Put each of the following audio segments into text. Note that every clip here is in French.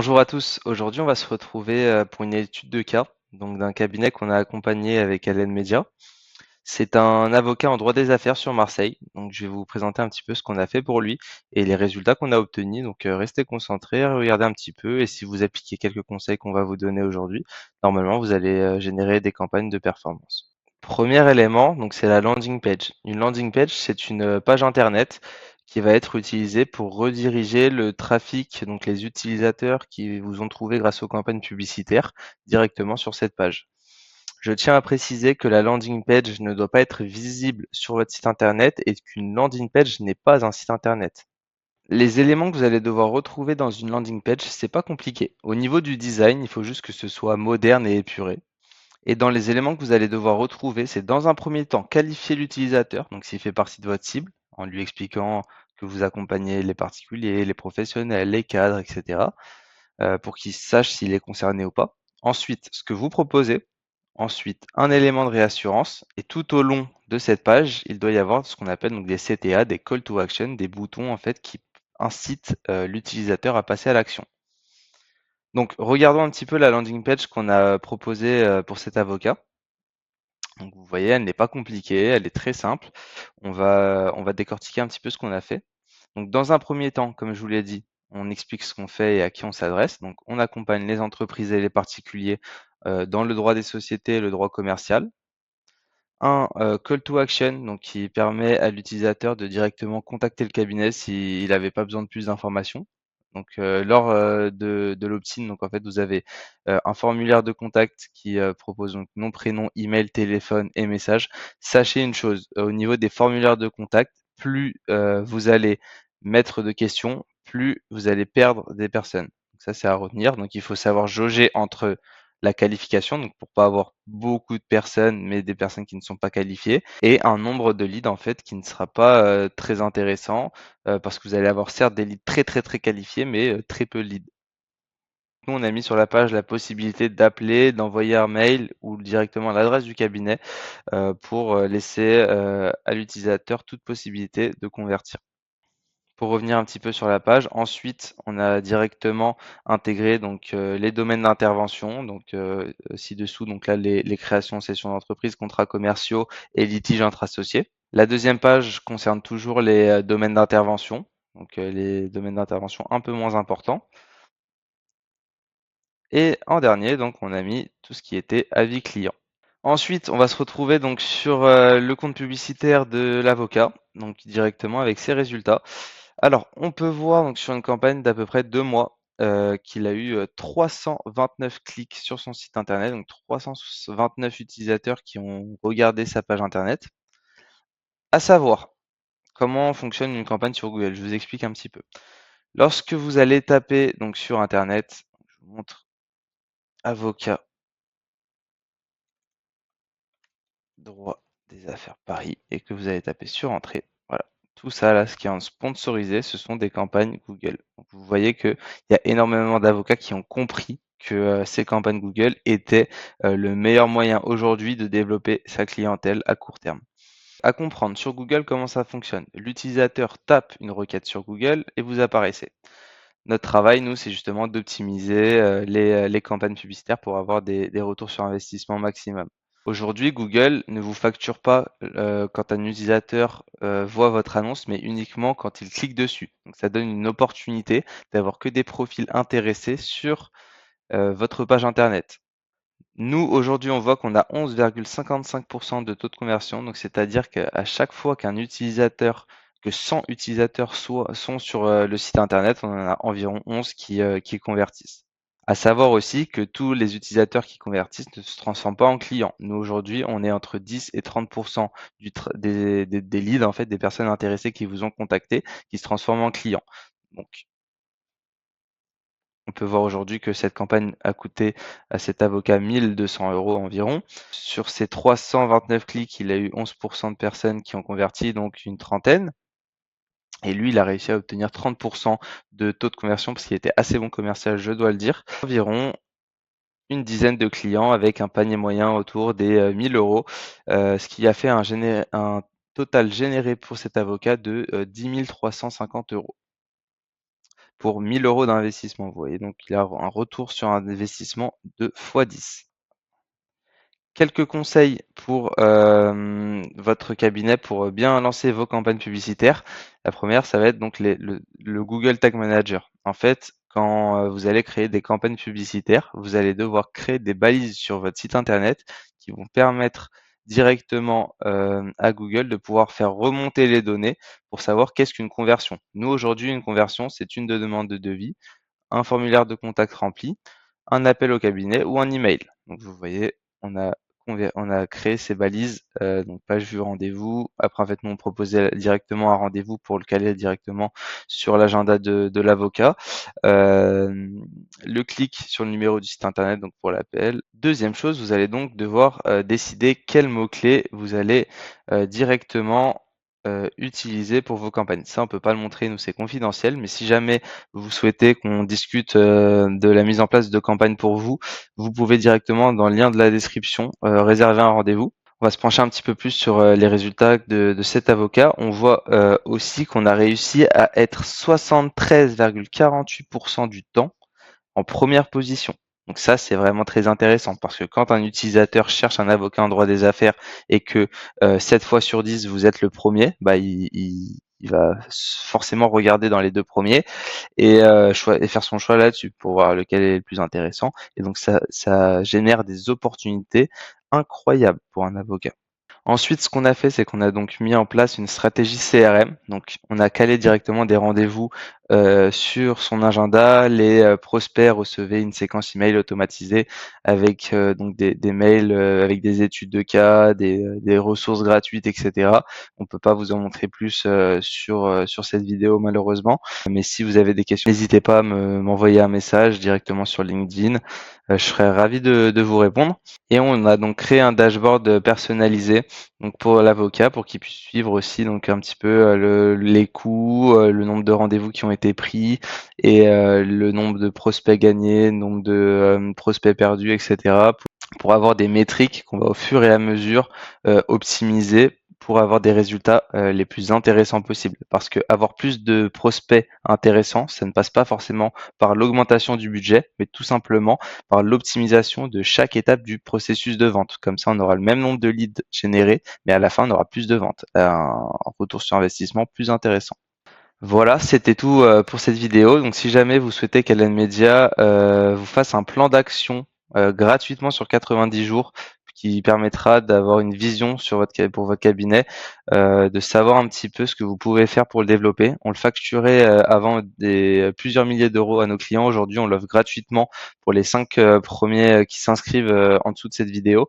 Bonjour à tous. Aujourd'hui, on va se retrouver pour une étude de cas, donc d'un cabinet qu'on a accompagné avec Allen Media. C'est un avocat en droit des affaires sur Marseille. Donc, je vais vous présenter un petit peu ce qu'on a fait pour lui et les résultats qu'on a obtenus. Donc, restez concentrés, regardez un petit peu et si vous appliquez quelques conseils qu'on va vous donner aujourd'hui, normalement, vous allez générer des campagnes de performance. Premier élément, donc c'est la landing page. Une landing page, c'est une page internet qui va être utilisée pour rediriger le trafic, donc les utilisateurs qui vous ont trouvé grâce aux campagnes publicitaires, directement sur cette page. Je tiens à préciser que la landing page ne doit pas être visible sur votre site internet et qu'une landing page n'est pas un site internet. Les éléments que vous allez devoir retrouver dans une landing page, c'est pas compliqué. Au niveau du design, il faut juste que ce soit moderne et épuré. Et dans les éléments que vous allez devoir retrouver, c'est dans un premier temps qualifier l'utilisateur, donc s'il fait partie de votre cible, en lui expliquant que vous accompagnez les particuliers, les professionnels, les cadres, etc., pour qu'il sache s'il est concerné ou pas. Ensuite, ce que vous proposez. Ensuite, un élément de réassurance. Et tout au long de cette page, il doit y avoir ce qu'on appelle donc des CTA, des call to action, des boutons en fait qui incitent l'utilisateur à passer à l'action. Donc, regardons un petit peu la landing page qu'on a proposée pour cet avocat. Donc vous voyez, elle n'est pas compliquée, elle est très simple. On va décortiquer un petit peu ce qu'on a fait. Donc dans un premier temps, comme je vous l'ai dit, on explique ce qu'on fait et à qui on s'adresse. Donc on accompagne les entreprises et les particuliers dans le droit des sociétés et le droit commercial. Un call to action, donc qui permet à l'utilisateur de directement contacter le cabinet s'il n'avait pas besoin de plus d'informations. Donc lors de l'opt-in, donc en fait vous avez un formulaire de contact qui propose donc nom, prénom, email, téléphone et message. Sachez une chose, au niveau des formulaires de contact, plus vous allez mettre de questions, plus vous allez perdre des personnes. Donc ça c'est à retenir. Donc il faut savoir jauger entre la qualification, donc pour pas avoir beaucoup de personnes, mais des personnes qui ne sont pas qualifiées, et un nombre de leads en fait qui ne sera pas très intéressant, parce que vous allez avoir certes des leads très très très qualifiés, mais très peu de leads. Nous, on a mis sur la page la possibilité d'appeler, d'envoyer un mail ou directement à l'adresse du cabinet pour laisser à l'utilisateur toute possibilité de convertir. Pour revenir un petit peu sur la page, ensuite, on a directement intégré donc les domaines d'intervention, donc ci-dessous, donc là les créations, cessions d'entreprise, contrats commerciaux et litiges intra-associés. La deuxième page concerne toujours les domaines d'intervention, donc les domaines d'intervention un peu moins importants. Et en dernier, donc on a mis tout ce qui était avis client. Ensuite, on va se retrouver donc sur le compte publicitaire de l'avocat, donc directement avec ses résultats. Alors, on peut voir donc sur une campagne d'à peu près 2 mois, qu'il a eu 329 clics sur son site internet, donc 329 utilisateurs qui ont regardé sa page internet. À savoir, comment fonctionne une campagne sur Google? Je vous explique un petit peu. Lorsque vous allez taper donc sur internet, je vous montre avocat droit des affaires Paris et que vous allez taper sur entrée. Voilà. Tout ça là, ce qui est en sponsorisé, ce sont des campagnes Google. Donc, vous voyez qu'il y a énormément d'avocats qui ont compris que ces campagnes Google étaient le meilleur moyen aujourd'hui de développer sa clientèle à court terme. À comprendre sur Google comment ça fonctionne. L'utilisateur tape une requête sur Google et vous apparaissez. Notre travail, nous, c'est justement d'optimiser les campagnes publicitaires pour avoir des retours sur investissement maximum. Aujourd'hui, Google ne vous facture pas quand un utilisateur voit votre annonce, mais uniquement quand il clique dessus. Donc ça donne une opportunité d'avoir que des profils intéressés sur votre page internet. Nous, aujourd'hui, on voit qu'on a 11,55% de taux de conversion. Donc c'est-à-dire qu'à chaque fois qu'un utilisateur, que 100 utilisateurs sont sur le site internet, on en a environ 11 qui convertissent. À savoir aussi que tous les utilisateurs qui convertissent ne se transforment pas en clients. Nous, aujourd'hui, on est entre 10 et 30% des leads, en fait, des personnes intéressées qui vous ont contacté, qui se transforment en clients. Donc, on peut voir aujourd'hui que cette campagne a coûté à cet avocat 1200 € environ. Sur ces 329 clics, il a eu 11% de personnes qui ont converti, donc une trentaine. Et lui, il a réussi à obtenir 30% de taux de conversion parce qu'il était assez bon commercial, je dois le dire. Environ une dizaine de clients avec un panier moyen autour des 1000 €, ce qui a fait un total généré pour cet avocat de 10 350 €. pour 1 000 € d'investissement. Vous voyez, donc il a un retour sur un investissement de x10. Quelques conseils pour votre cabinet pour bien lancer vos campagnes publicitaires. La première, ça va être donc le Google Tag Manager. En fait, quand vous allez créer des campagnes publicitaires, vous allez devoir créer des balises sur votre site internet qui vont permettre directement à Google de pouvoir faire remonter les données pour savoir qu'est-ce qu'une conversion. Nous, aujourd'hui, une conversion, c'est une demande de devis, un formulaire de contact rempli, un appel au cabinet ou un email. Donc vous voyez, on a, on a créé ces balises, donc page vue rendez-vous. Après, en fait, nous on proposait directement un rendez-vous pour le caler directement sur l'agenda de l'avocat. Le clic sur le numéro du site internet, donc pour l'appel. Deuxième chose, vous allez donc devoir décider quels mots-clés vous allez directement utiliser pour vos campagnes. Ça, on peut pas le montrer, nous c'est confidentiel, mais si jamais vous souhaitez qu'on discute de la mise en place de campagnes pour vous, vous pouvez directement dans le lien de la description réserver un rendez-vous. On va se pencher un petit peu plus sur les résultats de cet avocat. On voit aussi qu'on a réussi à être 73,48% du temps en première position. Donc ça, c'est vraiment très intéressant parce que quand un utilisateur cherche un avocat en droit des affaires et que 7 fois sur 10, vous êtes le premier, bah, il va forcément regarder dans les 2 premiers et faire son choix là-dessus pour voir lequel est le plus intéressant. Et donc ça génère des opportunités incroyables pour un avocat. Ensuite, ce qu'on a fait, c'est qu'on a donc mis en place une stratégie CRM. Donc, on a calé directement des rendez-vous sur son agenda. Les prospects recevaient une séquence email automatisée avec donc des mails avec des études de cas, des ressources gratuites, etc. On peut pas vous en montrer plus sur cette vidéo malheureusement. Mais si vous avez des questions, n'hésitez pas à m'envoyer un message directement sur LinkedIn. Je serais ravi de vous répondre. Et on a donc créé un dashboard personnalisé donc pour l'avocat, pour qu'il puisse suivre aussi donc un petit peu les coûts, le nombre de rendez-vous qui ont été pris et le nombre de prospects gagnés, le nombre de prospects perdus, etc. pour avoir des métriques qu'on va au fur et à mesure optimiser pour avoir des résultats les plus intéressants possibles. Parce que avoir plus de prospects intéressants, ça ne passe pas forcément par l'augmentation du budget, mais tout simplement par l'optimisation de chaque étape du processus de vente. Comme ça, on aura le même nombre de leads générés, mais à la fin, on aura plus de ventes. Un retour sur investissement plus intéressant. Voilà, c'était tout pour cette vidéo. Donc si jamais vous souhaitez qu'Hélène Media vous fasse un plan d'action gratuitement sur 90 jours qui permettra d'avoir une vision sur pour votre cabinet, de savoir un petit peu ce que vous pouvez faire pour le développer. On le facturait avant plusieurs milliers d'euros à nos clients. Aujourd'hui, on l'offre gratuitement pour les 5 premiers qui s'inscrivent en dessous de cette vidéo.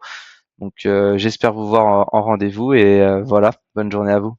Donc j'espère vous voir en rendez-vous et voilà, bonne journée à vous.